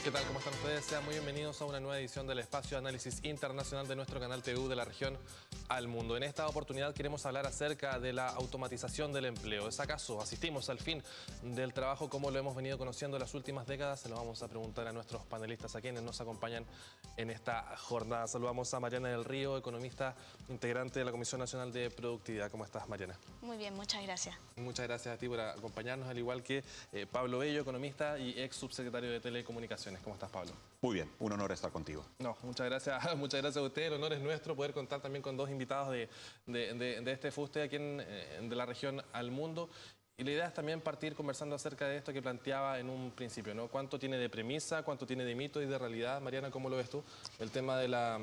¿Qué tal? ¿Cómo están ustedes? Sean muy bienvenidos a una nueva edición del Espacio de Análisis Internacional de nuestro canal TVU de la región al mundo. En esta oportunidad queremos hablar acerca de la automatización del empleo. ¿Es acaso asistimos al fin del trabajo como lo hemos venido conociendo en las últimas décadas? Se lo vamos a preguntar a nuestros panelistas, a quienes nos acompañan en esta jornada. Saludamos a Mariana del Río, economista integrante de la Comisión Nacional de Productividad. ¿Cómo estás, Mariana? Muy bien, muchas gracias. Muchas gracias a ti por acompañarnos, al igual que Pablo Bello, economista y ex subsecretario de Telecomunicaciones. ¿Cómo estás, Pablo? Muy bien, un honor estar contigo. No, muchas gracias a usted. El honor es nuestro poder contar también con dos invitados de este fuste aquí de la región al mundo. Y la idea es también partir conversando acerca de esto que planteaba en un principio, ¿no? ¿Cuánto tiene de premisa, cuánto tiene de mito y de realidad? Mariana, ¿cómo lo ves tú? El tema de la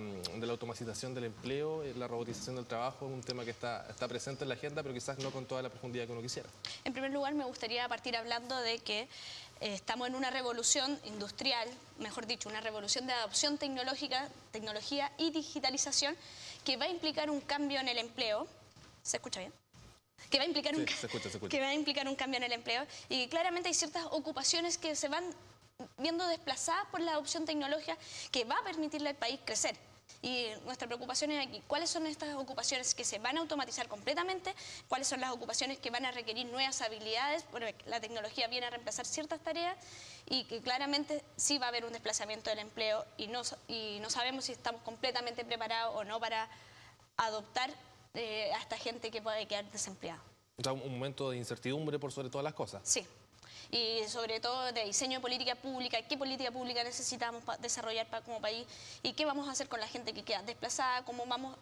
automatización del empleo, la robotización del trabajo, es un tema que está presente en la agenda, pero quizás no con toda la profundidad que uno quisiera. En primer lugar, me gustaría partir hablando de que estamos en una revolución industrial, mejor dicho, una revolución de adopción tecnológica, tecnología y digitalización que va a implicar un cambio en el empleo. ¿Se escucha bien? Que va a implicar que va a implicar un cambio en el empleo y que claramente hay ciertas ocupaciones que se van viendo desplazadas por la adopción tecnológica que va a permitirle al país crecer. Y nuestra preocupación es aquí, ¿cuáles son estas ocupaciones que se van a automatizar completamente? ¿Cuáles son las ocupaciones que van a requerir nuevas habilidades? Bueno, la tecnología viene a reemplazar ciertas tareas y que claramente sí va a haber un desplazamiento del empleo y no sabemos si estamos completamente preparados o no para adoptar a esta gente que puede quedar desempleada. O sea, un momento de incertidumbre por sobre todas las cosas. Sí. Y sobre todo de diseño de política pública, qué política pública necesitamos desarrollar como país y qué vamos a hacer con la gente que queda desplazada, cómo vamos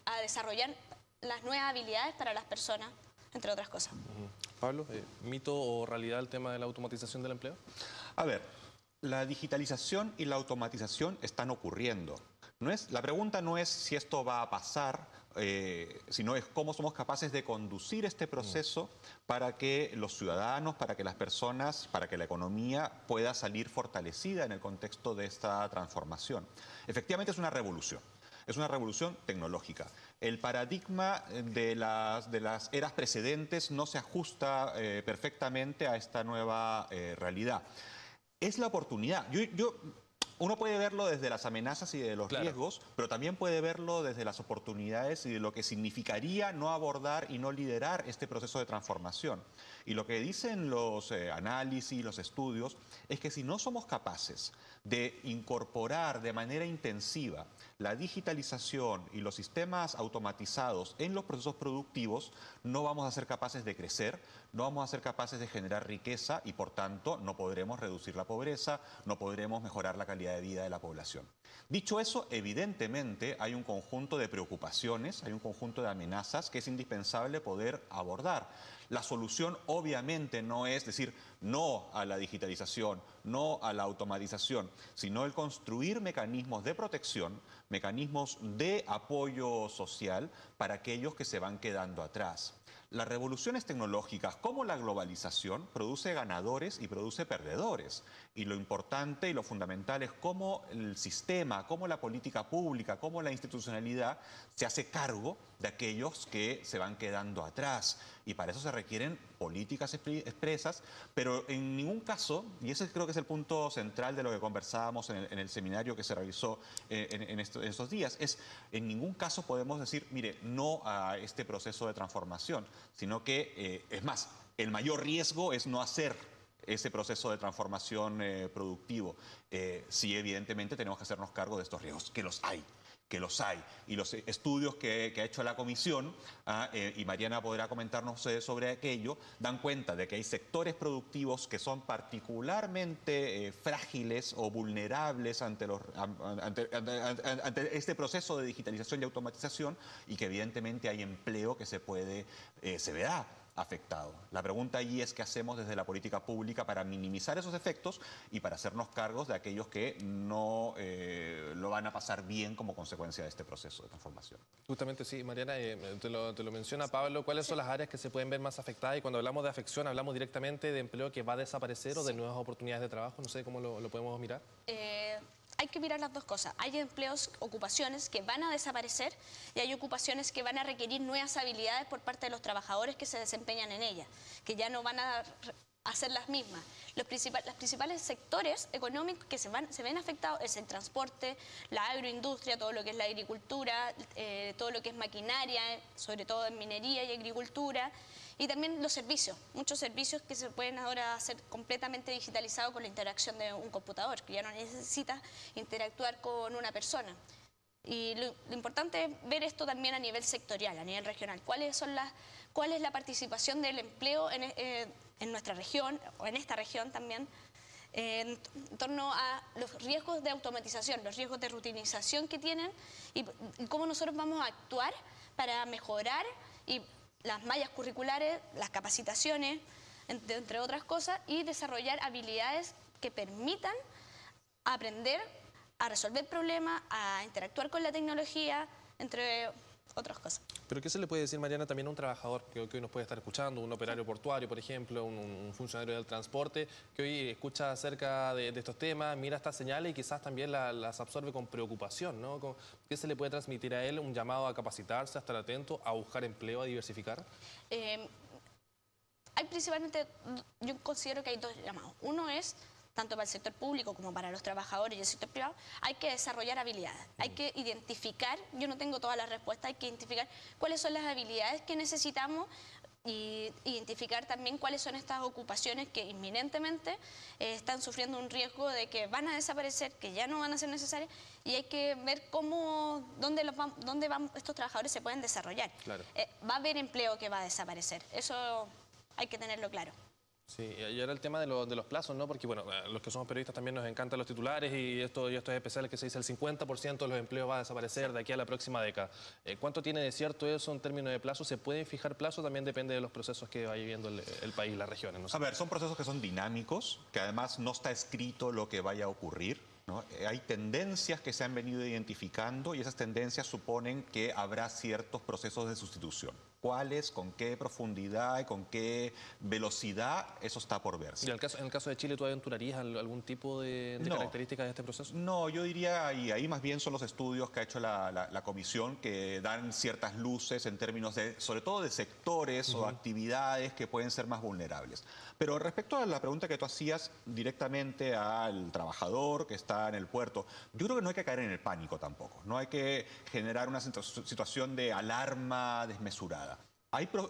a desarrollar las nuevas habilidades para las personas, entre otras cosas. Pablo, ¿mito o realidad el tema de la automatización del empleo? A ver, la digitalización y la automatización están ocurriendo. La pregunta no es si esto va a pasar, sino es cómo somos capaces de conducir este proceso para que los ciudadanos, para que las personas, para que la economía pueda salir fortalecida en el contexto de esta transformación. Efectivamente es una revolución. Es una revolución tecnológica. El paradigma de las eras precedentes no se ajusta perfectamente a esta nueva realidad. Es la oportunidad. Uno puede verlo desde las amenazas y de los riesgos, pero también puede verlo desde las oportunidades y de lo que significaría no abordar y no liderar este proceso de transformación. Y lo que dicen los análisis, los estudios, es que si no somos capaces de incorporar de manera intensiva la digitalización y los sistemas automatizados en los procesos productivos, no vamos a ser capaces de crecer, no vamos a ser capaces de generar riqueza y por tanto no podremos reducir la pobreza, no podremos mejorar la calidad de vida de la población. Dicho eso, evidentemente hay un conjunto de preocupaciones, hay un conjunto de amenazas que es indispensable poder abordar. La solución obviamente no es decir no a la digitalización, no a la automatización, sino el construir mecanismos de protección, mecanismos de apoyo social para aquellos que se van quedando atrás. Las revoluciones tecnológicas, como la globalización, produce ganadores y produce perdedores. Y lo importante y lo fundamental es cómo el sistema, cómo la política pública, cómo la institucionalidad se hace cargo de aquellos que se van quedando atrás. Y para eso se requieren políticas expresas, pero en ningún caso, y ese creo que es el punto central de lo que conversábamos en el seminario que se realizó en estos días, es en ningún caso podemos decir, mire, no a este proceso de transformación, sino que, es más, el mayor riesgo es no hacer ese proceso de transformación productivo. Sí, evidentemente tenemos que hacernos cargo de estos riesgos, que los hay. Y los estudios que ha hecho la Comisión, y Mariana podrá comentarnos sobre aquello, dan cuenta de que hay sectores productivos que son particularmente frágiles o vulnerables ante este proceso de digitalización y automatización y que evidentemente hay empleo que se verá afectado. La pregunta allí es qué hacemos desde la política pública para minimizar esos efectos y para hacernos cargos de aquellos que no lo van a pasar bien como consecuencia de este proceso de transformación. Justamente sí, Mariana, te lo menciona Pablo, ¿cuáles son las áreas que se pueden ver más afectadas? Y cuando hablamos de afección, ¿hablamos directamente de empleo que va a desaparecer o de nuevas oportunidades de trabajo? No sé cómo lo podemos mirar. Hay que mirar las dos cosas. Hay empleos, ocupaciones que van a desaparecer y hay ocupaciones que van a requerir nuevas habilidades por parte de los trabajadores que se desempeñan en ellas, que ya no van a hacer las mismas. Los principales sectores económicos que se ven afectados es el transporte, la agroindustria, todo lo que es la agricultura, todo lo que es maquinaria, sobre todo en minería y agricultura, y también los servicios, muchos servicios que se pueden ahora hacer completamente digitalizados con la interacción de un computador, que ya no necesita interactuar con una persona. Y lo importante es ver esto también a nivel sectorial, a nivel regional. ¿Cuál es la participación del empleo en nuestra región, o en esta región también, en torno a los riesgos de automatización, los riesgos de rutinización que tienen y cómo nosotros vamos a actuar para mejorar y las mallas curriculares, las capacitaciones, entre otras cosas, y desarrollar habilidades que permitan aprender a resolver problemas, a interactuar con la tecnología, entre otras cosas. ¿Pero qué se le puede decir, Mariana, también a un trabajador que hoy nos puede estar escuchando, un operario portuario, por ejemplo, un funcionario del transporte, que hoy escucha acerca de estos temas, mira estas señales y quizás también las absorbe con preocupación, ¿no? ¿Qué se le puede transmitir a él? ¿Un llamado a capacitarse, a estar atento, a buscar empleo, a diversificar? Hay principalmente, yo considero que hay dos llamados. Uno es, tanto para el sector público como para los trabajadores y el sector privado, hay que desarrollar habilidades, hay que identificar, yo no tengo todas las respuestas, hay que identificar cuáles son las habilidades que necesitamos y identificar también cuáles son estas ocupaciones que inminentemente están sufriendo un riesgo de que van a desaparecer, que ya no van a ser necesarias, y hay que ver dónde estos trabajadores se pueden desarrollar. Claro. Va a haber empleo que va a desaparecer, eso hay que tenerlo claro. Sí, y ahora el tema de los plazos, ¿no? Porque, bueno, los que somos periodistas también nos encantan los titulares y esto es especial, que se dice el 50% de los empleos va a desaparecer de aquí a la próxima década. ¿Cuánto tiene de cierto eso en términos de plazo? ¿Se pueden fijar plazos? También depende de los procesos que vaya viviendo el país, las regiones, ¿no? A ver, son procesos que son dinámicos, que además no está escrito lo que vaya a ocurrir, ¿no? Hay tendencias que se han venido identificando y esas tendencias suponen que habrá ciertos procesos de sustitución. ¿Cuáles, con qué profundidad y con qué velocidad? Eso está por verse. ¿Y en el caso de Chile, tú aventurarías algún tipo de características de este proceso? No, yo diría, y ahí más bien son los estudios que ha hecho la comisión, que dan ciertas luces en términos de, sobre todo de sectores o actividades que pueden ser más vulnerables. Pero respecto a la pregunta que tú hacías directamente al trabajador que está en el puerto, yo creo que no hay que caer en el pánico tampoco. No hay que generar una situación de alarma desmesurada.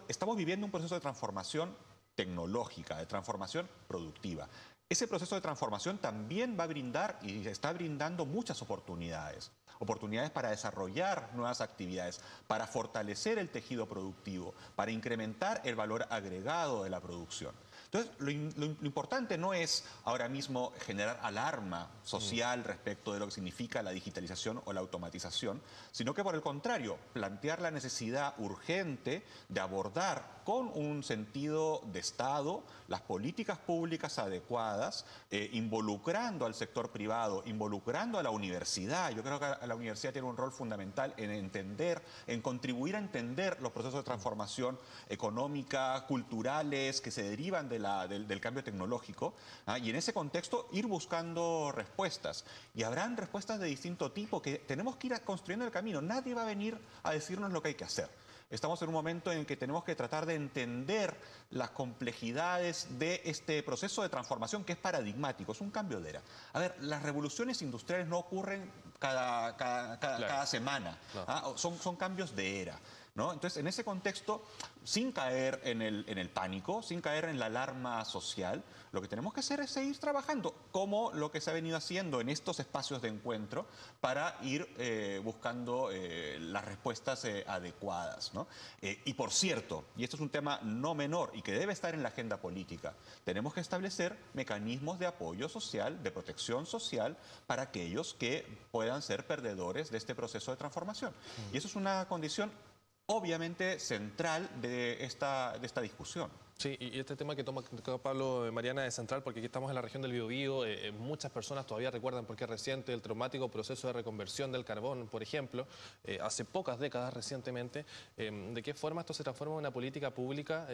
Estamos viviendo un proceso de transformación tecnológica, de transformación productiva. Ese proceso de transformación también va a brindar y está brindando muchas oportunidades. Oportunidades para desarrollar nuevas actividades, para fortalecer el tejido productivo, para incrementar el valor agregado de la producción. Entonces, lo importante no es ahora mismo generar alarma social respecto de lo que significa la digitalización o la automatización, sino que por el contrario, plantear la necesidad urgente de abordar con un sentido de Estado las políticas públicas adecuadas, involucrando al sector privado, involucrando a la universidad. Yo creo que la universidad tiene un rol fundamental en entender, en contribuir a entender los procesos de transformación económica, culturales, que se derivan del cambio tecnológico, y en ese contexto ir buscando respuestas. Y habrán respuestas de distinto tipo que tenemos que ir construyendo el camino. Nadie va a venir a decirnos lo que hay que hacer. Estamos en un momento en el que tenemos que tratar de entender las complejidades de este proceso de transformación que es paradigmático, es un cambio de era. A ver, las revoluciones industriales no ocurren cada semana, no. Son cambios de era, ¿no? Entonces, en ese contexto, sin caer en el pánico, sin caer en la alarma social, lo que tenemos que hacer es seguir trabajando, como lo que se ha venido haciendo en estos espacios de encuentro, para ir buscando las respuestas adecuadas, ¿no? Y por cierto, y esto es un tema no menor y que debe estar en la agenda política, tenemos que establecer mecanismos de apoyo social, de protección social, para aquellos que puedan ser perdedores de este proceso de transformación. Y eso es una condición obviamente central de esta discusión. Sí, y este tema que toma Pablo, Mariana, es central porque aquí estamos en la región del Biobío. Muchas personas todavía recuerdan, porque es reciente, el traumático proceso de reconversión del carbón, por ejemplo, hace pocas décadas recientemente. ¿De qué forma esto se transforma en una política pública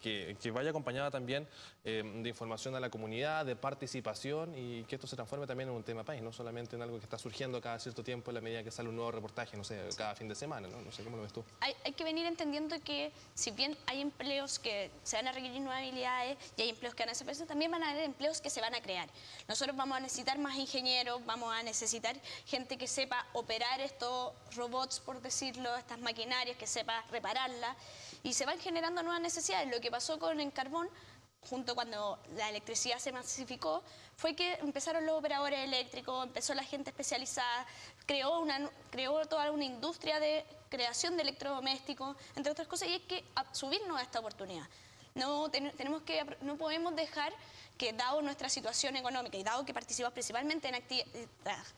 que vaya acompañada también de información a la comunidad, de participación, y que esto se transforme también en un tema país, no solamente en algo que está surgiendo cada cierto tiempo en la medida que sale un nuevo reportaje, no sé, cada fin de semana, ¿no? No sé, ¿cómo lo ves tú? Hay que venir entendiendo que si bien hay empleos que se van a requerir nuevas habilidades y hay empleos que van a desaparecer, también van a haber empleos que se van a crear. Nosotros vamos a necesitar más ingenieros, vamos a necesitar gente que sepa operar estos robots, por decirlo, estas maquinarias, que sepa repararlas, y se van generando nuevas necesidades. Lo que pasó con el carbón, junto cuando la electricidad se masificó, fue que empezaron los operadores eléctricos, empezó la gente especializada, creó toda una industria de creación de electrodomésticos, entre otras cosas, y hay que subirnos a esta oportunidad. No podemos dejar que, dado nuestra situación económica y dado que participamos principalmente en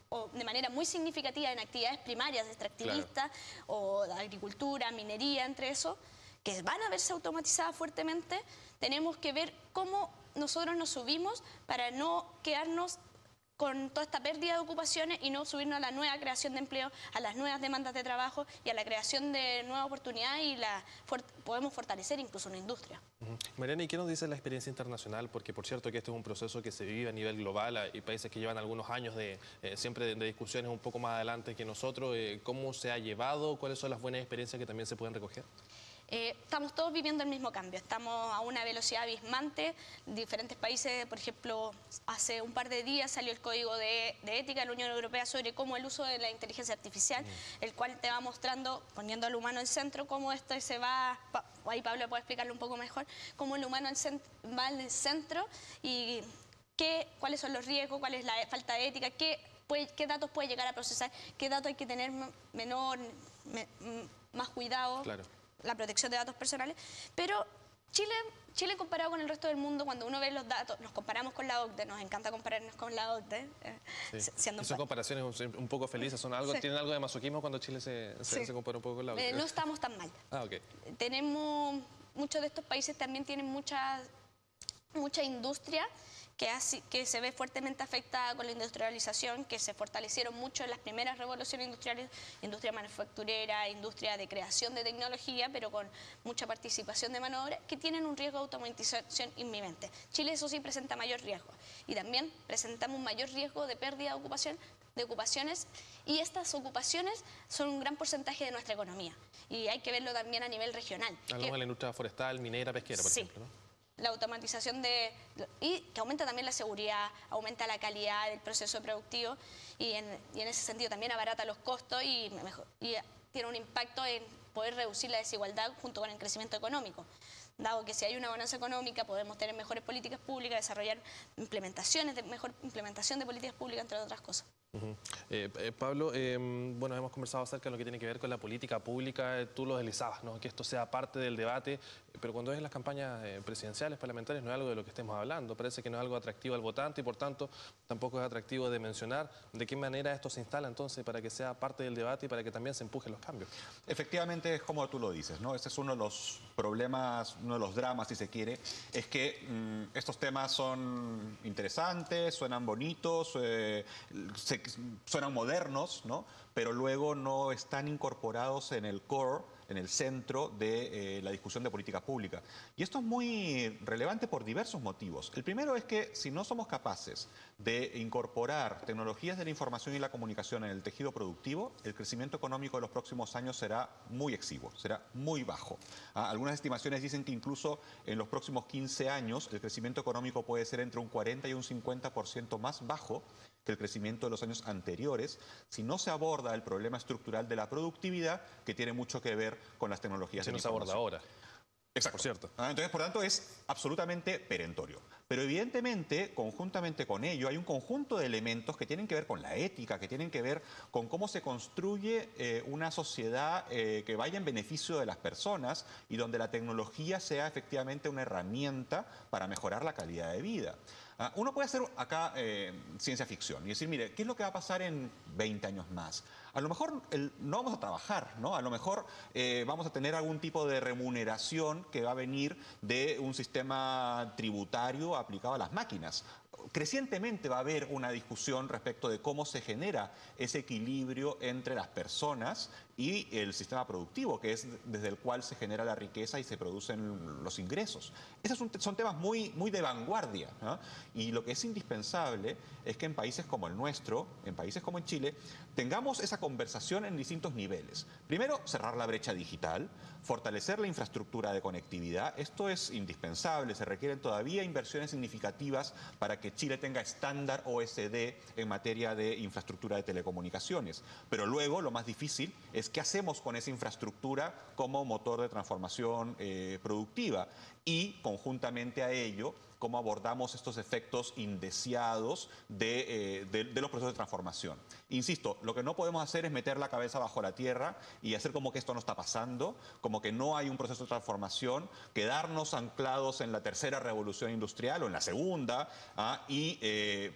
o de manera muy significativa en actividades primarias, extractivistas, o de agricultura, minería, entre eso, que van a verse automatizadas fuertemente, tenemos que ver cómo nosotros nos subimos para no quedarnos con toda esta pérdida de ocupaciones y no subirnos a la nueva creación de empleo, a las nuevas demandas de trabajo y a la creación de nuevas oportunidades, y podemos fortalecer incluso una industria. Mariana, ¿y qué nos dice la experiencia internacional? Porque por cierto que este es un proceso que se vive a nivel global y países que llevan algunos años siempre de discusiones un poco más adelante que nosotros. ¿Cómo se ha llevado? ¿Cuáles son las buenas experiencias que también se pueden recoger? Estamos todos viviendo el mismo cambio, estamos a una velocidad abismante. Diferentes países, por ejemplo, hace un par de días salió el Código de Ética de la Unión Europea sobre cómo el uso de la inteligencia artificial, el cual te va mostrando, poniendo al humano en el centro, cómo esto se va, ahí Pablo puede explicarlo un poco mejor, cómo el humano va en el centro y cuáles son los riesgos, cuál es la falta de ética, qué datos puede llegar a procesar, qué datos hay que tener más cuidado. Claro. La protección de datos personales, pero Chile comparado con el resto del mundo, cuando uno ve los datos, nos comparamos con la OCDE, nos encanta compararnos con la OCDE. Son comparaciones un poco felices, ¿tienen algo de masoquismo cuando Chile se compara un poco con la OCDE? No estamos tan mal. Okay. Muchos de estos países también tienen mucha industria que se ve fuertemente afectada con la industrialización, que se fortalecieron mucho en las primeras revoluciones industriales, industria manufacturera, industria de creación de tecnología, pero con mucha participación de mano de obra, que tienen un riesgo de automatización inminente. Chile, eso sí, presenta mayor riesgo, y también presentamos un mayor riesgo de pérdida de ocupaciones, y estas ocupaciones son un gran porcentaje de nuestra economía, y hay que verlo también a nivel regional. Hablamos de la industria forestal, minera, pesquera, por ejemplo, ¿no? La automatización y que aumenta también la seguridad, aumenta la calidad del proceso productivo, y en ese sentido también abarata los costos y tiene un impacto en poder reducir la desigualdad junto con el crecimiento económico. Dado que si hay una bonanza económica podemos tener mejores políticas públicas, desarrollar mejor implementación de políticas públicas, entre otras cosas. Pablo, bueno, hemos conversado acerca de lo que tiene que ver con la política pública. Tú lo deslizabas, ¿no? Que esto sea parte del debate, pero cuando es en las campañas presidenciales, parlamentarias, no es algo de lo que estemos hablando. Parece que no es algo atractivo al votante y por tanto tampoco es atractivo de mencionar de qué manera esto se instala entonces para que sea parte del debate y para que también se empujen los cambios. Efectivamente, es como tú lo dices, ¿no? Ese es uno de los problemas, uno de los dramas, si se quiere, es que estos temas son interesantes, suenan bonitos, suenan modernos, ¿no? Pero luego no están incorporados en el core, en el centro de la discusión de política pública. Y esto es muy relevante por diversos motivos. El primero es que si no somos capaces de incorporar tecnologías de la información y la comunicación en el tejido productivo, el crecimiento económico de los próximos años será muy exiguo, será muy bajo. Algunas estimaciones dicen que incluso en los próximos 15 años el crecimiento económico puede ser entre un 40 y un 50% más bajo que el crecimiento de los años anteriores, si no se aborda el problema estructural de la productividad, que tiene mucho que ver con las tecnologías de la información. No se aborda ahora. Exacto. Por cierto. Entonces, por tanto, es absolutamente perentorio. Pero evidentemente, conjuntamente con ello, hay un conjunto de elementos que tienen que ver con la ética, que tienen que ver con cómo se construye una sociedad que vaya en beneficio de las personas y donde la tecnología sea efectivamente una herramienta para mejorar la calidad de vida. Uno puede hacer acá ciencia ficción y decir, mire, ¿qué es lo que va a pasar en 20 años más? A lo mejor no vamos a trabajar, ¿no? A lo mejor vamos a tener algún tipo de remuneración que va a venir de un sistema tributario aplicado a las máquinas. crecientemente va a haber una discusión respecto de cómo se genera ese equilibrio entre las personas y el sistema productivo, que es desde el cual se genera la riqueza y se producen los ingresos. Esos son temas muy de vanguardia, ¿no? Y lo que es indispensable es que en países como el nuestro, en países como en Chile, tengamos esa conversación en distintos niveles. Primero, cerrar la brecha digital, fortalecer la infraestructura de conectividad. Esto es indispensable, se requieren todavía inversiones significativas para que Chile tenga estándar OSD en materia de infraestructura de telecomunicaciones. Pero luego, lo más difícil es qué hacemos con esa infraestructura como motor de transformación productiva y, conjuntamente a ello, cómo abordamos estos efectos indeseados de los procesos de transformación. Insisto, lo que no podemos hacer es meter la cabeza bajo la tierra y hacer como que esto no está pasando, como que no hay un proceso de transformación, quedarnos anclados en la tercera revolución industrial o en la segunda, y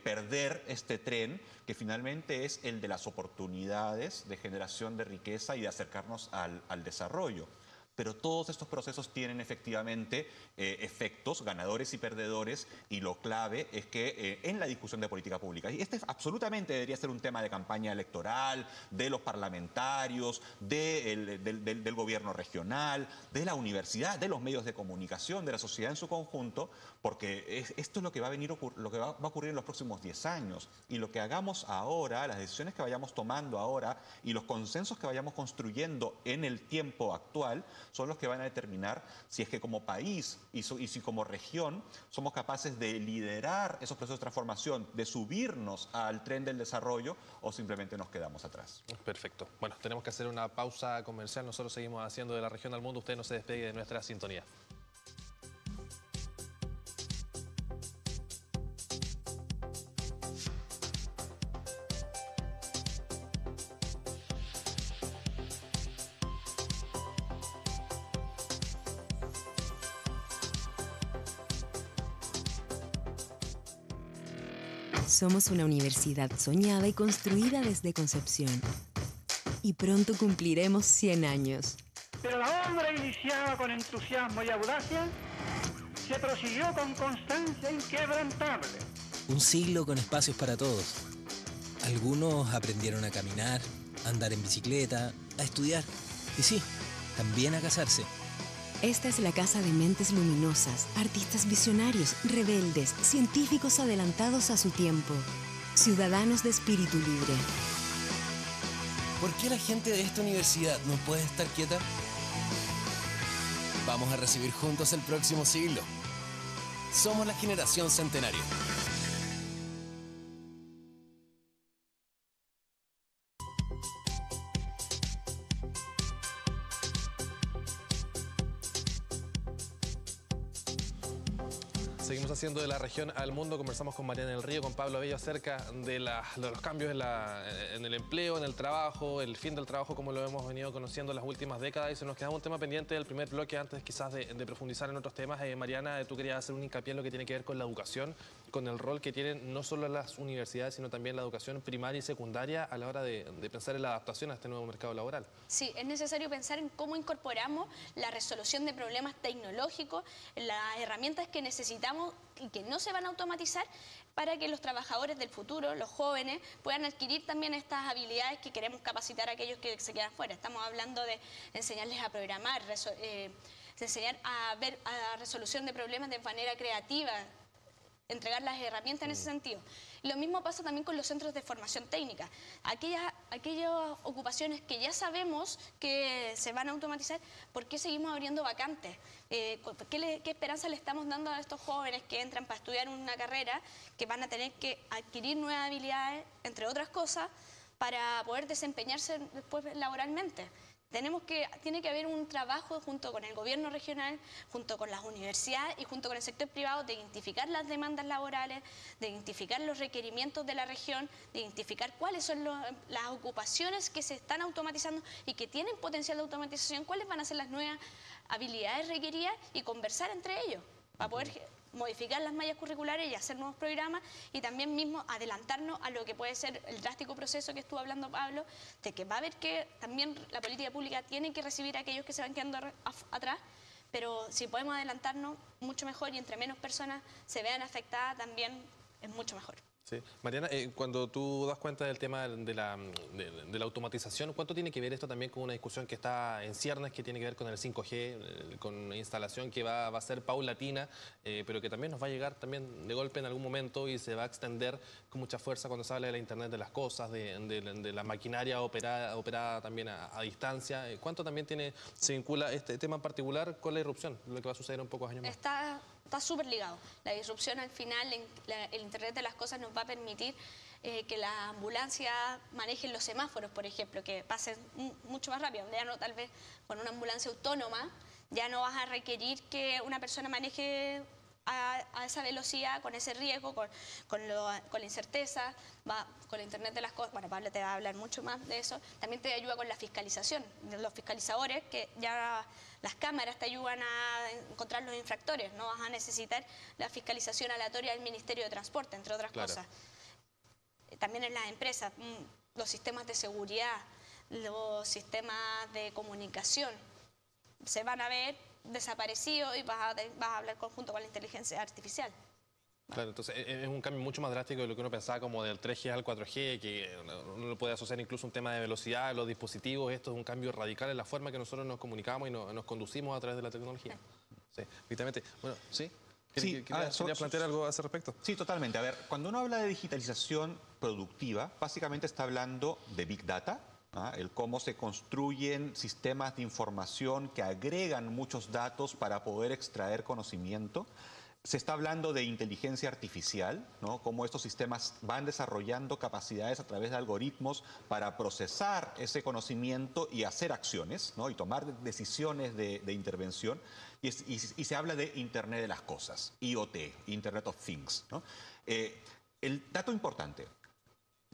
perder este tren que finalmente es el de las oportunidades de generación de riqueza y de acercarnos al desarrollo. Pero todos estos procesos tienen efectivamente efectos, ganadores y perdedores, y lo clave es que en la discusión de política pública, y este absolutamente debería ser un tema de campaña electoral, de los parlamentarios, del gobierno regional, de la universidad, de los medios de comunicación, de la sociedad en su conjunto, porque esto es lo que va a venir, lo que va a ocurrir en los próximos 10 años, y lo que hagamos ahora, las decisiones que vayamos tomando ahora y los consensos que vayamos construyendo en el tiempo actual son los que van a determinar si es que como país y si como región somos capaces de liderar esos procesos de transformación, de subirnos al tren del desarrollo o simplemente nos quedamos atrás. Perfecto. Bueno, tenemos que hacer una pausa comercial. Nosotros seguimos haciendo de la región al mundo. Usted no se despegue de nuestra sintonía. Somos una universidad soñada y construida desde concepción. Y pronto cumpliremos 100 años. Pero la obra iniciada con entusiasmo y audacia se prosiguió con constancia inquebrantable. Un siglo con espacios para todos. Algunos aprendieron a caminar, a andar en bicicleta, a estudiar. Y sí, también a casarse. Esta es la casa de mentes luminosas, artistas visionarios, rebeldes, científicos adelantados a su tiempo, ciudadanos de espíritu libre. ¿Por qué la gente de esta universidad no puede estar quieta? Vamos a recibir juntos el próximo siglo. Somos la generación centenario. Seguimos haciendo de la región al mundo. Conversamos con Mariana del Río, con Pablo Bello acerca de los cambios en el empleo, en el trabajo, el fin del trabajo como lo hemos venido conociendo en las últimas décadas. Y se nos quedaba un tema pendiente del primer bloque antes quizás de profundizar en otros temas. Mariana, tú querías hacer un hincapié en lo que tiene que ver con la educación, con el rol que tienen no solo las universidades, sino también la educación primaria y secundaria a la hora de pensar en la adaptación a este nuevo mercado laboral. Sí, es necesario pensar en cómo incorporamos la resolución de problemas tecnológicos, las herramientas que necesitamos y que no se van a automatizar para que los trabajadores del futuro, los jóvenes, puedan adquirir también estas habilidades que queremos capacitar a aquellos que se quedan fuera. Estamos hablando de enseñarles a programar, de enseñar a ver a resolución de problemas de manera creativa, entregar las herramientas en ese sentido. Lo mismo pasa también con los centros de formación técnica. Aquellas ocupaciones que ya sabemos que se van a automatizar, ¿por qué seguimos abriendo vacantes? ¿Qué esperanza le estamos dando a estos jóvenes que entran para estudiar una carrera, que van a tener que adquirir nuevas habilidades, entre otras cosas, para poder desempeñarse después laboralmente? Tiene que haber un trabajo junto con el gobierno regional, junto con las universidades y junto con el sector privado de identificar las demandas laborales, de identificar los requerimientos de la región, de identificar cuáles son las ocupaciones que se están automatizando y que tienen potencial de automatización, cuáles van a ser las nuevas habilidades requeridas y conversar entre ellos para poder modificar las mallas curriculares y hacer nuevos programas y también mismo adelantarnos a lo que puede ser el drástico proceso que estuvo hablando Pablo, de que va a haber que también la política pública tiene que recibir a aquellos que se van quedando atrás, pero si podemos adelantarnos mucho mejor y entre menos personas se vean afectadas también es mucho mejor. Sí. Mariana, cuando tú das cuenta del tema de la automatización, ¿cuánto tiene que ver esto también con una discusión que está en ciernes, que tiene que ver con el 5G, con una instalación que va a ser paulatina, pero que también nos va a llegar también de golpe en algún momento y se va a extender con mucha fuerza cuando se habla de la Internet de las cosas, de la maquinaria operada también a distancia? ¿Cuánto también se vincula este tema en particular con la irrupción, lo que va a suceder en pocos años más? Está súper ligado. La disrupción al final, el Internet de las cosas nos va a permitir que las ambulancias manejen los semáforos, por ejemplo, que pasen mucho más rápido. Ya no, tal vez con una ambulancia autónoma, ya no vas a requerir que una persona maneje a esa velocidad, con ese riesgo, con la incerteza, con el Internet de las cosas. Bueno, Pablo te va a hablar mucho más de eso. También te ayuda con la fiscalización, los fiscalizadores, que ya las cámaras te ayudan a encontrar los infractores. No vas a necesitar la fiscalización aleatoria del Ministerio de Transporte, entre otras cosas. También en las empresas, los sistemas de seguridad, los sistemas de comunicación se van a ver desaparecidos y vas a hablar conjunto con la inteligencia artificial. Claro, entonces es un cambio mucho más drástico de lo que uno pensaba, como del 3G al 4G, que uno lo puede asociar incluso a un tema de velocidad, los dispositivos. Esto es un cambio radical en la forma que nosotros nos comunicamos y nos conducimos a través de la tecnología. Sí, efectivamente. Bueno, ¿sí? ¿Quería plantear algo a ese respecto? Sí, totalmente. A ver, cuando uno habla de digitalización productiva, básicamente está hablando de Big Data, el cómo se construyen sistemas de información que agregan muchos datos para poder extraer conocimiento. Se está hablando de inteligencia artificial, ¿no? Cómo estos sistemas van desarrollando capacidades a través de algoritmos para procesar ese conocimiento y hacer acciones, ¿no? Y tomar decisiones de intervención. Y se habla de Internet de las Cosas, IoT, Internet of Things, ¿no? El dato importante: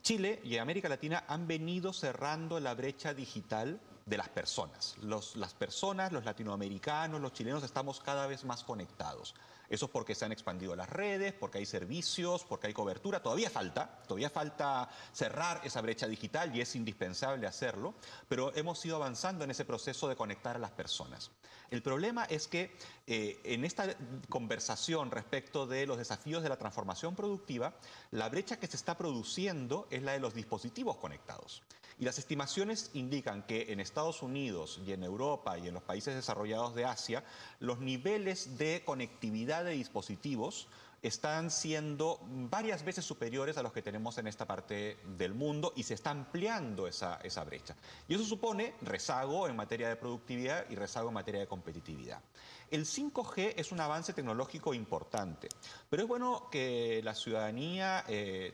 Chile y América Latina han venido cerrando la brecha digital de las personas. Las personas, los latinoamericanos, los chilenos, estamos cada vez más conectados. Eso es porque se han expandido las redes, porque hay servicios, porque hay cobertura. Todavía falta cerrar esa brecha digital y es indispensable hacerlo, pero hemos ido avanzando en ese proceso de conectar a las personas. El problema es que en esta conversación respecto de los desafíos de la transformación productiva, la brecha que se está produciendo es la de los dispositivos conectados. Y las estimaciones indican que en Estados Unidos y en Europa y en los países desarrollados de Asia, los niveles de conectividad de dispositivos están siendo varias veces superiores a los que tenemos en esta parte del mundo y se está ampliando esa brecha. Y eso supone rezago en materia de productividad y rezago en materia de competitividad. El 5G es un avance tecnológico importante, pero es bueno que la ciudadanía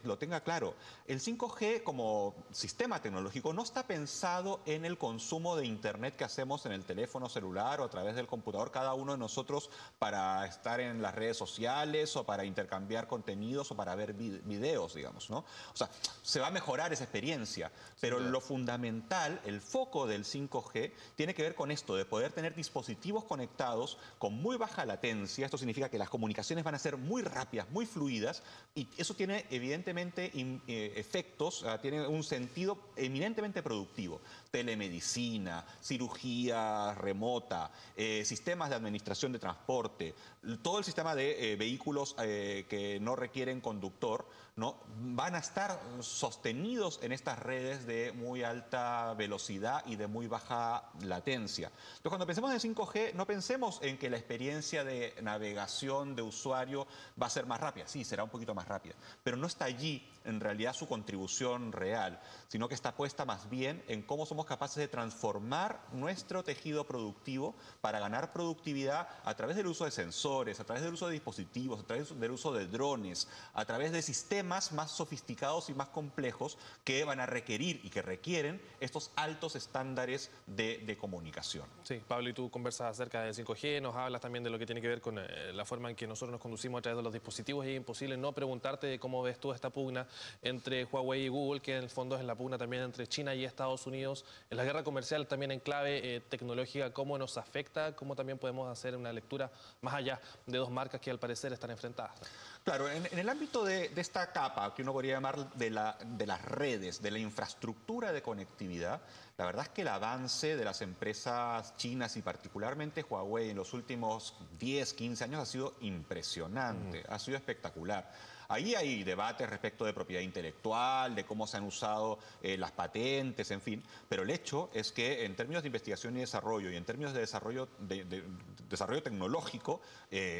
lo tenga claro. El 5G como sistema tecnológico no está pensado en el consumo de Internet que hacemos en el teléfono celular o a través del computador cada uno de nosotros para estar en las redes sociales o para intercambiar contenidos o para ver videos, digamos, ¿no? O sea, se va a mejorar esa experiencia, pero lo fundamental, el foco del 5G, tiene que ver con esto, de poder tener dispositivos conectados con muy baja latencia. Esto significa que las comunicaciones van a ser muy rápidas, muy fluidas, y eso tiene evidentemente efectos, tiene un sentido eminentemente productivo. Telemedicina, cirugía remota, sistemas de administración de transporte, todo el sistema de vehículos que no requieren conductor, ¿no? Van a estar sostenidos en estas redes de muy alta velocidad y de muy baja latencia. Entonces, cuando pensemos en 5G, no pensemos en que la experiencia de navegación de usuario va a ser más rápida. Sí, será un poquito más rápida, pero no está allí en realidad su contribución real, sino que está puesta más bien en cómo somos capaces de transformar nuestro tejido productivo para ganar productividad a través del uso de sensores, a través del uso de dispositivos, a través del uso de drones, a través de sistemas más sofisticados y más complejos que van a requerir y que requieren estos altos estándares de comunicación. Sí, Pablo, y tú conversas acerca del 5G, nos hablas también de lo que tiene que ver con la forma en que nosotros nos conducimos a través de los dispositivos, y es imposible no preguntarte de cómo ves tú esta pugna entre Huawei y Google, que en el fondo es la pugna también entre China y Estados Unidos, en la guerra comercial también en clave tecnológica, cómo nos afecta, cómo también podemos hacer una lectura más allá de dos marcas que al parecer están enfrentadas. Claro, en el ámbito de esta capa, que uno podría llamar de las redes, de la infraestructura de conectividad, la verdad es que el avance de las empresas chinas y particularmente Huawei en los últimos 10, 15 años ha sido impresionante, ha sido espectacular. Ahí hay debates respecto de propiedad intelectual, de cómo se han usado las patentes, en fin, pero el hecho es que en términos de investigación y desarrollo y en términos de desarrollo tecnológico,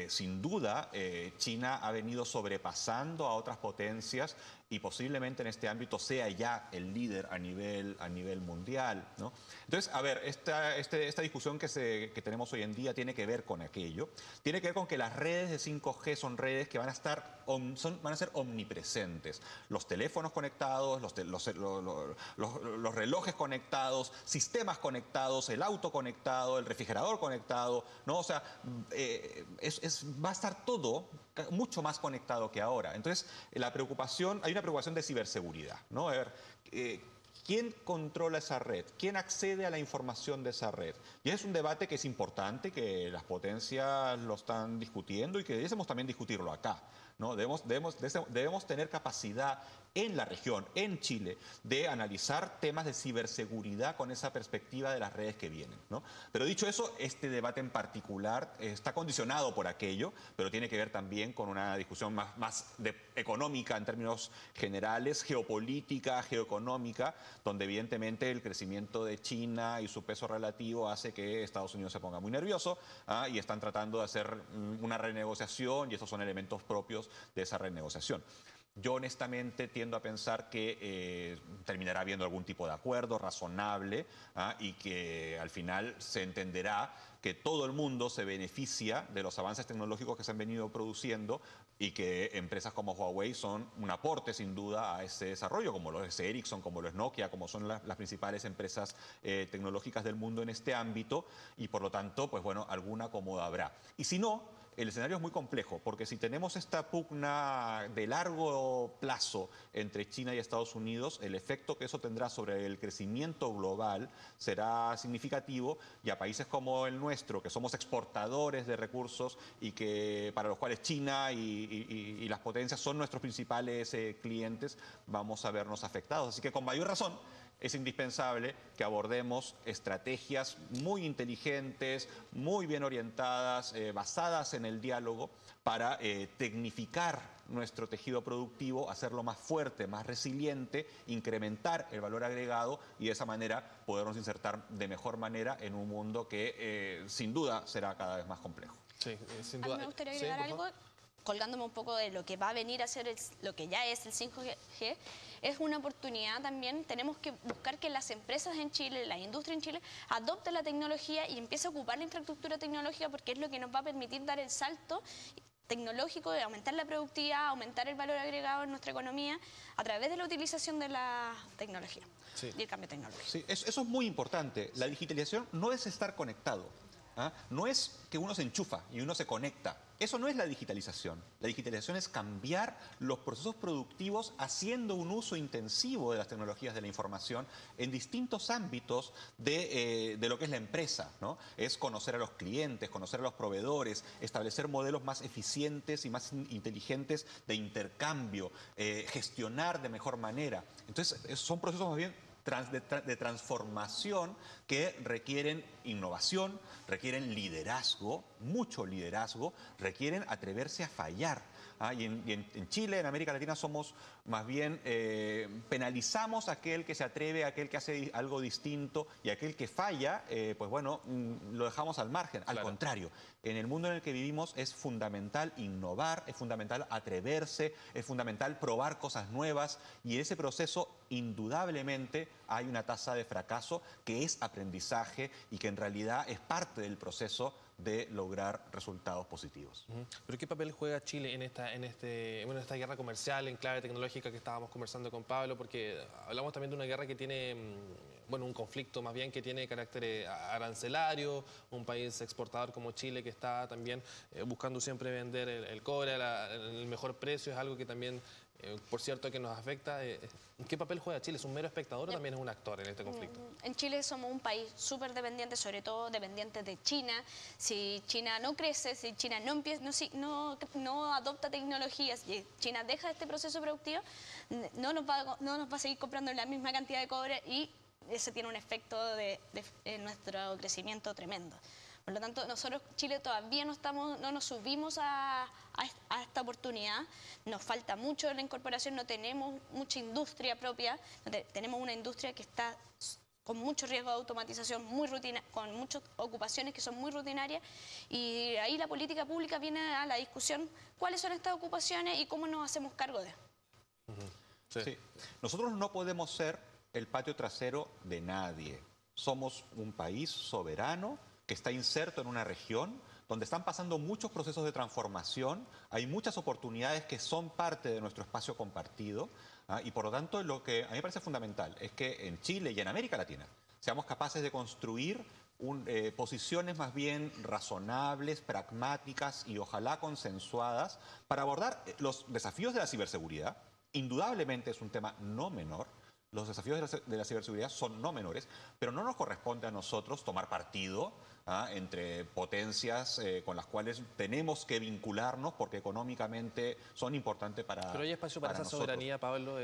sin duda China ha venido sobrepasando a otras potencias y posiblemente en este ámbito sea ya el líder a nivel mundial, ¿no? Entonces, a ver, esta discusión que tenemos hoy en día tiene que ver con aquello. Tiene que ver con que las redes de 5G son redes que van a ser omnipresentes. Los teléfonos conectados, los relojes conectados, sistemas conectados, el auto conectado, el refrigerador conectado, ¿no? O sea, va a estar todo mucho más conectado que ahora. Entonces, hay una preocupación de ciberseguridad, ¿no? A ver, ¿quién controla esa red? ¿Quién accede a la información de esa red? Y es un debate que es importante, que las potencias lo están discutiendo y que deberíamos también discutirlo acá, ¿no? Debemos tener capacidad en la región, en Chile, de analizar temas de ciberseguridad con esa perspectiva de las redes que vienen, ¿no? Pero dicho eso, este debate en particular está condicionado por aquello, pero tiene que ver también con una discusión más económica en términos generales, geopolítica, geoeconómica, donde evidentemente el crecimiento de China y su peso relativo hace que Estados Unidos se ponga muy nervioso, y están tratando de hacer una renegociación y estos son elementos propios de esa renegociación. Yo honestamente tiendo a pensar que terminará habiendo algún tipo de acuerdo razonable, y que al final se entenderá que todo el mundo se beneficia de los avances tecnológicos que se han venido produciendo y que empresas como Huawei son un aporte sin duda a ese desarrollo, como lo es Ericsson, como lo es Nokia, como son las principales empresas tecnológicas del mundo en este ámbito y por lo tanto, pues bueno, alguna acomodo habrá. Y si no, el escenario es muy complejo, porque si tenemos esta pugna de largo plazo entre China y Estados Unidos, el efecto que eso tendrá sobre el crecimiento global será significativo y a países como el nuestro, que somos exportadores de recursos y que para los cuales China y las potencias son nuestros principales clientes, vamos a vernos afectados. Así que con mayor razón es indispensable que abordemos estrategias muy inteligentes, muy bien orientadas, basadas en el diálogo, para tecnificar nuestro tejido productivo, hacerlo más fuerte, más resiliente, incrementar el valor agregado y de esa manera podernos insertar de mejor manera en un mundo que sin duda será cada vez más complejo. Sí, sin duda. A mí me gustaría agregar algo, colgándome un poco de lo que va a venir a ser lo que ya es el 5G, es una oportunidad también. Tenemos que buscar que las empresas en Chile, la industria en Chile, adopte la tecnología y empiece a ocupar la infraestructura tecnológica, porque es lo que nos va a permitir dar el salto tecnológico de aumentar la productividad, aumentar el valor agregado en nuestra economía a través de la utilización de la tecnología y el cambio tecnológico. Sí, eso es muy importante. La digitalización no es estar conectado. No es que uno se enchufa y uno se conecta. Eso no es la digitalización. La digitalización es cambiar los procesos productivos haciendo un uso intensivo de las tecnologías de la información en distintos ámbitos de lo que es la empresa, ¿no? Es conocer a los clientes, conocer a los proveedores, establecer modelos más eficientes y más inteligentes de intercambio, gestionar de mejor manera. Entonces, son procesos más bien de transformación que requieren innovación, requieren liderazgo, mucho liderazgo, requieren atreverse a fallar. Y en Chile, en América Latina, somos más bien, penalizamos a aquel que se atreve, a aquel que hace algo distinto y aquel que falla, pues bueno, lo dejamos al margen. Al contrario, en el mundo en el que vivimos es fundamental innovar, es fundamental atreverse, es fundamental probar cosas nuevas y en ese proceso indudablemente hay una tasa de fracaso que es aprendizaje y que en realidad es parte del proceso de lograr resultados positivos. ¿Pero qué papel juega Chile en esta guerra comercial en clave tecnológica que estábamos conversando con Pablo? Porque hablamos también de una guerra que tiene, bueno, un conflicto más bien que tiene carácter arancelario, un país exportador como Chile que está también buscando siempre vender el cobre el mejor precio, es algo que también, por cierto, que nos afecta. ¿Qué papel juega Chile? ¿Es un mero espectador o también es un actor en este conflicto? En Chile somos un país súper dependiente, sobre todo dependiente de China. Si China no crece, si China no adopta tecnologías, si China deja este proceso productivo, no nos va a seguir comprando la misma cantidad de cobre y eso tiene un efecto en nuestro crecimiento tremendo. Por lo tanto, nosotros, Chile, todavía no nos subimos a esta oportunidad. Nos falta mucho en la incorporación, no tenemos mucha industria propia, tenemos una industria que está con mucho riesgo de automatización, con muchas ocupaciones que son muy rutinarias, y ahí la política pública viene a la discusión cuáles son estas ocupaciones y cómo nos hacemos cargo de. Sí. Nosotros no podemos ser el patio trasero de nadie. Somos un país soberano que está inserto en una región donde están pasando muchos procesos de transformación, hay muchas oportunidades que son parte de nuestro espacio compartido, y por lo tanto lo que a mí me parece fundamental es que en Chile y en América Latina seamos capaces de construir posiciones más bien razonables, pragmáticas y ojalá consensuadas para abordar los desafíos de la ciberseguridad. Indudablemente es un tema no menor. Los desafíos de la ciberseguridad son no menores, pero no nos corresponde a nosotros tomar partido entre potencias con las cuales tenemos que vincularnos porque económicamente son importantes para ¿Pero hay espacio para esa nosotros. soberanía, Pablo,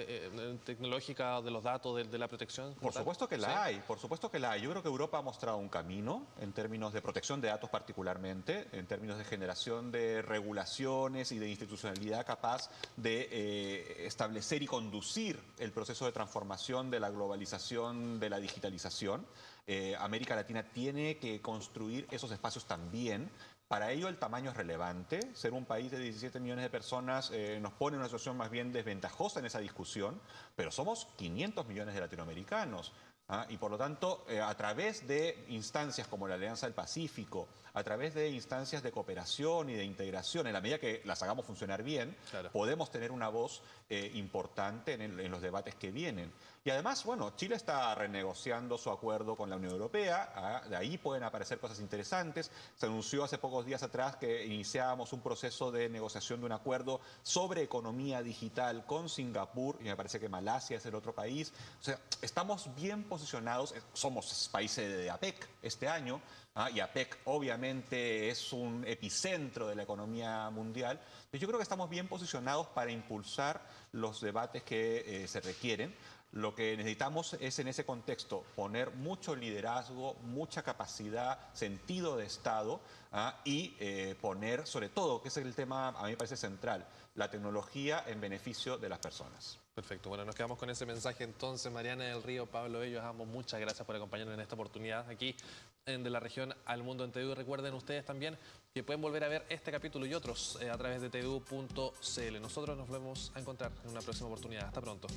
tecnológica de los datos, de la protección? Por supuesto que la hay, por supuesto que la hay. Yo creo que Europa ha mostrado un camino en términos de protección de datos particularmente, en términos de generación de regulaciones y de institucionalidad capaz de establecer y conducir el proceso de transformación de la globalización, de la digitalización. América Latina tiene que construir esos espacios también. Para ello el tamaño es relevante. Ser un país de 17 millones de personas nos pone en una situación más bien desventajosa en esa discusión, pero somos 500 millones de latinoamericanos. Y por lo tanto, a través de instancias como la Alianza del Pacífico, a través de instancias de cooperación y de integración, en la medida que las hagamos funcionar bien, claro, podemos tener una voz importante en los debates que vienen. Y además, bueno, Chile está renegociando su acuerdo con la Unión Europea, de ahí pueden aparecer cosas interesantes. Se anunció hace pocos días atrás que iniciábamos un proceso de negociación de un acuerdo sobre economía digital con Singapur, y me parece que Malasia es el otro país. O sea, estamos bien posicionados, somos países de APEC este año, y APEC obviamente es un epicentro de la economía mundial. Yo creo que estamos bien posicionados para impulsar los debates que se requieren. Lo que necesitamos es en ese contexto poner mucho liderazgo, mucha capacidad, sentido de Estado, y poner sobre todo, que es el tema a mí me parece central, la tecnología en beneficio de las personas. Perfecto, bueno, nos quedamos con ese mensaje entonces. Mariana del Río, Pablo Bello, ambos, muchas gracias por acompañarnos en esta oportunidad aquí en De la Región al Mundo en TVU. Recuerden ustedes también que pueden volver a ver este capítulo y otros a través de tvu.cl. Nosotros nos volvemos a encontrar en una próxima oportunidad. Hasta pronto.